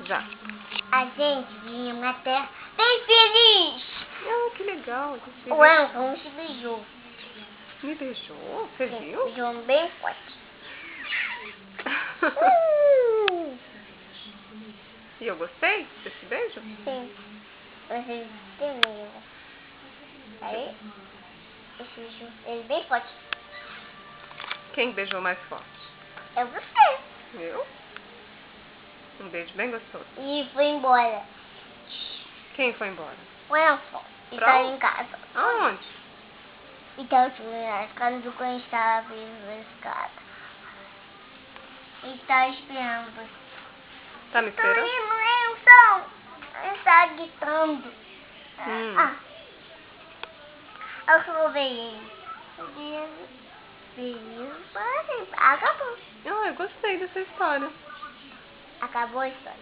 Já. A gente vinha na terra bem feliz. Ah, que legal. O Elton se beijou. Me beijou? Você viu? Beijou bem forte. E eu gostei desse beijo? Sim. Você entendeu? Aí, esse beijo, ele bem forte. Quem beijou mais forte? É você. Eu? Um beijo bem gostoso. E foi embora. Quem foi embora? O Elton está Pra em casa. Aonde? Então, na escada do cão estava vivo na escada. Ele está esperando. Tá me esperando? Wilson! Ele está gritando. Eu salvei ele. Acabou. Ah, eu gostei dessa história. Acabou a história.